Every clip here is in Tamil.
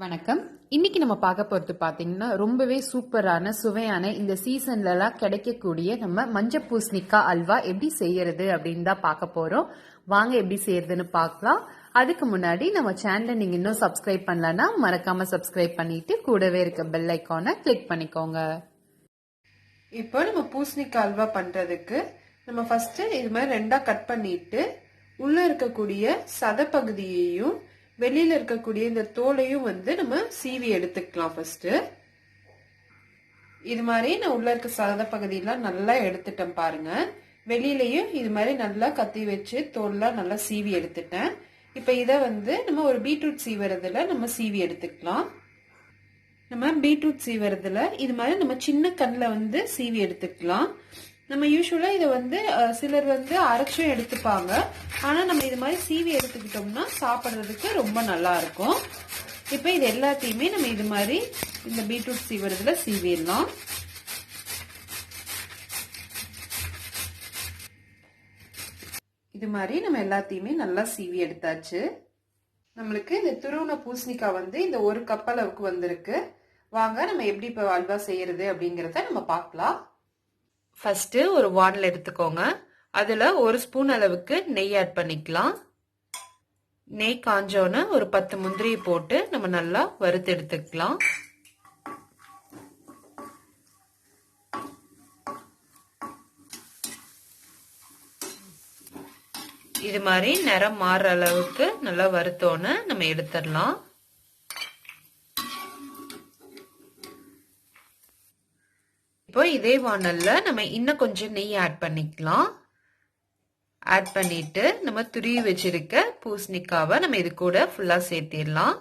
வணக்கம். இன்னைக்கு நம்ம பார்க்க போறது பாத்தீங்கன்னா ரொம்பவே சூப்பரான சுவையான இந்த சீசன்ல எல்லாம் கிடைக்கக்கூடிய நம்ம மஞ்சள் பூசணிக்காய் அல்வா எப்படி செய்யறது அப்படின்னு தான் பார்க்க போறோம். வாங்க எப்படி செய்யறதுன்னு பார்க்கலாம். அதுக்கு முன்னாடி நம்ம சேனலை நீங்க இன்னும் சப்ஸ்கிரைப் பண்ணலன்னா மறக்காம சப்ஸ்கிரைப் பண்ணிட்டு கூடவே இருக்க பெல் ஐக்கானை கிளிக் பண்ணிக்கோங்க. இப்போ நம்ம பூசணிக்காய் அல்வா பண்றதுக்கு நம்ம ஃபர்ஸ்ட் இது மாதிரி ரெண்டா கட் பண்ணிட்டு உள்ள இருக்கக்கூடிய சத பகுதியையும் வெளியில இருக்கக்கூடிய இந்த தோலையும் நம்ம சீவி எடுத்துக்கலாம். ஃபர்ஸ்ட் இது மாதிரி நான் உள்ள இருக்க சத பகுதியெல்லாம் நல்லா எடுத்துட்டேன் பாருங்க. வெளியிலயும் இது மாதிரி நல்லா கத்தி வச்சு தோல்லாம் நல்லா சீவி எடுத்துட்டேன். இப்ப இத நம்ம ஒரு பீட்ரூட் சீவறதுல நம்ம சீவி எடுத்துக்கலாம். நம்ம பீட்ரூட் சீவறதுல இது மாதிரி நம்ம சின்ன கண்ணில் சீவி எடுத்துக்கலாம். நம்ம யூஸ்வலா இதை சிலர் அரைச்சும் எடுத்துப்பாங்க. ஆனா நம்ம இது மாதிரி சீவி எடுத்துக்கிட்டோம்னா சாப்பிட்றதுக்கு ரொம்ப நல்லா இருக்கும். இப்ப இது எல்லாத்தையுமே நம்ம இது மாதிரி இந்த பீட்ரூட் சீவறதுல சீவிடலாம். இது மாதிரி நம்ம எல்லாத்தையுமே நல்லா சீவி எடுத்தாச்சு. நம்மளுக்கு இந்த துருவன பூசணிக்காய் இந்த ஒரு கப் அளவுக்கு வந்திருக்கு. வாங்க நம்ம எப்படி இப்ப அல்வா செய்யறது அப்படிங்கறத நம்ம பார்க்கலாம். ஃபர்ஸ்ட் ஒரு வானல் எடுத்துக்கோங்க. அதுல ஒரு ஸ்பூன் அளவுக்கு நெய் ஆட் பண்ணிக்கலாம். நெய் காஞ்சோன்னு ஒரு 10 முந்திரியை போட்டு நம்ம நல்லா வறுத்து எடுத்துக்கலாம். இது மாதிரி நிறம் மாறுற அளவுக்கு நல்லா வறுத்தோன்னு நம்ம எடுத்துடலாம். இப்போ இதே வானல்ல நம்ம இன்னும் கொஞ்சம் நெய் ஆட் பண்ணிக்கலாம். ஆட் பண்ணிட்டு நம்ம துருவி வச்சிருக்க பூசணிக்காவை நம்ம இது கூட ஃபுல்லா சேர்த்திடலாம்.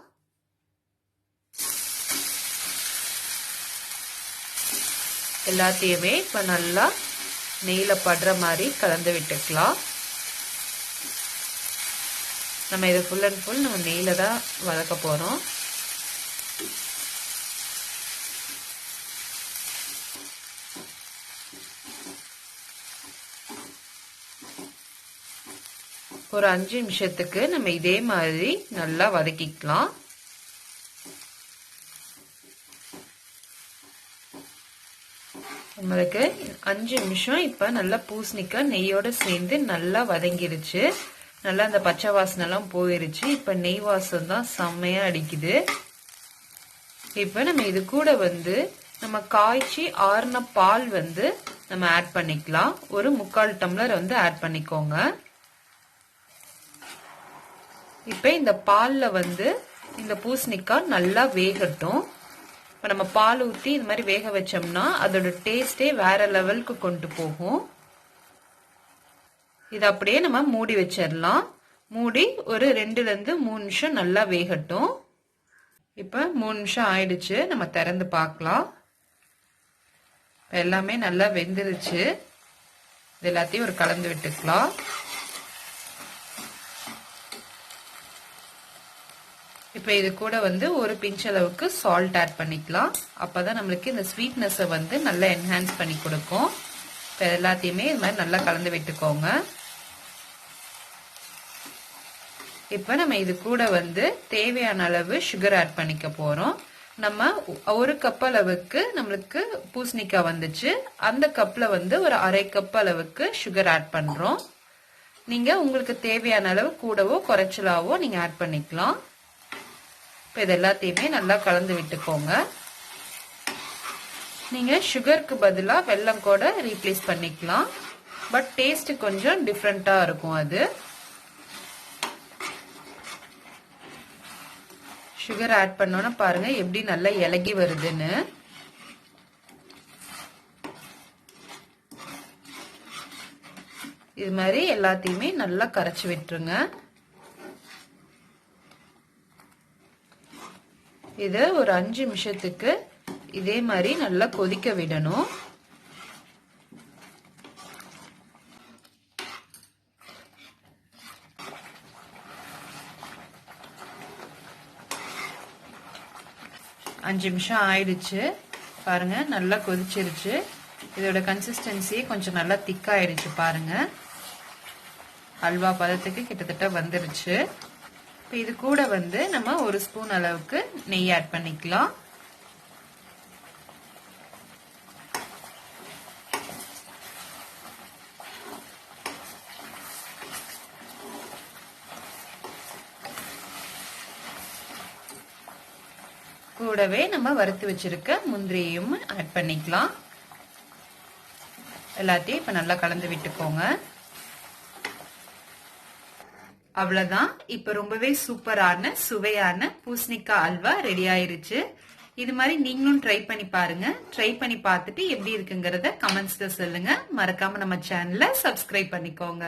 எல்லாத்தையுமே இப்ப நல்லா நெய்ல படுற மாதிரி கலந்து விட்டுக்கலாம். நம்ம இதை ஃபுல் அண்ட் ஃபுல் நம்ம நெய்ல தான் வதக்க போறோம். ஒரு 5 நிமிஷத்துக்கு நம்ம இதே மாதிரி நல்லா வதக்கிக்கலாம். நம்மளுக்கு 5 நிமிஷம் இப்ப நல்லா பூசணிக்காய் நெய்யோட சேர்ந்து நல்லா வதங்கிருச்சு. நல்லா அந்த பச்சை வாசனை எல்லாம் போயிருச்சு. இப்ப நெய் வாசம் தான் செம்மையா அடிக்குது. இப்ப நம்ம இது கூட நம்ம காய்ச்சி ஆறுன பால் நம்ம ஆட் பண்ணிக்கலாம். ஒரு 3/4 டம்ளர் ஆட் பண்ணிக்கோங்க. இப்ப இந்த பால்ல இந்த பூசணிக்காய் நல்லா வேகட்டும். இப்ப நம்ம பால் ஊத்தி இது மாதிரி வேக வச்சோம்னா அதோட டேஸ்டே வேற லெவலுக்கு கொண்டு போகும். இது அப்படியே நம்ம மூடி வச்சிடலாம். மூடி ஒரு 2 ல இருந்து 3 நிமிஷம் நல்லா வேகட்டும். இப்ப 3 நிமிஷம் ஆயிடுச்சு. நம்ம திறந்து பார்க்கலாம். எல்லாமே நல்லா வெந்துருச்சு. இது எல்லாத்தையும் ஒரு கலந்து விட்டுக்கலாம். இப்ப இது கூட ஒரு பிஞ்ச் அளவுக்கு சால்ட் ஆட் பண்ணிக்கலாம். அப்பதான் நம்மளுக்கு இந்த ஸ்வீட்னஸ் நல்லா என்ஹான்ஸ் பண்ணி கொடுக்கும். இப்ப எல்லாத்தையுமே இது மாதிரி நல்லா கலந்து விட்டுக்கோங்க. இப்ப நம்ம இது கூட தேவையான அளவு சுகர் ஆட் பண்ணிக்க போறோம். நம்ம ஒரு கப் அளவுக்கு நம்மளுக்கு பூசணிக்காய் வந்துச்சு. அந்த கப்ல ஒரு 1/2 கப் அளவுக்கு சுகர் ஆட் பண்றோம். நீங்க உங்களுக்கு தேவையான அளவு கூடவோ குறைச்சலாவோ நீங்க ஆட் பண்ணிக்கலாம். இப்போ இது எல்லாத்தையுமே நல்லா கலந்து விட்டுக்கோங்க. நீங்க சுகருக்கு பதிலா வெல்லம் கூட ரீப்ளேஸ் பண்ணிக்கலாம். பட் டேஸ்ட் கொஞ்சம் டிஃப்ரெண்டா இருக்கும். அது சுகர் ஆட் பண்ணோன்னா பாருங்க எப்படி நல்லா இலகி வருதுன்னு. இது மாதிரி எல்லாத்தையுமே நல்லா கரைச்சு விட்டுருங்க. இத ஒரு 5 நிமிஷத்துக்கு இதே மாதிரி நல்லா கொதிக்க விடணும். அஞ்சு நிமிஷம் ஆயிடுச்சு. பாருங்க நல்லா கொதிச்சிருச்சு. இதோட கன்சிஸ்டன்சி கொஞ்சம் நல்லா திக்காயிடுச்சு பாருங்க. அல்வா பதத்துக்கு கிட்டத்தட்ட வந்துருச்சு. இப்போ இது கூட வந்து நம்ம 1 ஸ்பூன் அளவுக்கு நெய் ஆட் பண்ணிக்கலாம். கூடவே நம்ம வறுத்து வச்சிருக்க முந்திரியையும் ஆட் பண்ணிக்கலாம். எல்லாத்தையும் இப்ப நல்லா கலந்து விட்டுக்கோங்க. அவ்வளவுதான். இப்ப ரொம்பவே சூப்பரான சுவையான பூசணிக்காய் அல்வா ரெடி ஆயிருச்சு. இது மாதிரி நீங்களும் ட்ரை பண்ணி பாருங்க. ட்ரை பண்ணி பார்த்துட்டு எப்படி இருக்குங்கிறத கமெண்ட்ஸ்ல சொல்லுங்க. மறக்காம நம்ம சேனலை சப்ஸ்கிரைப் பண்ணிக்கோங்க.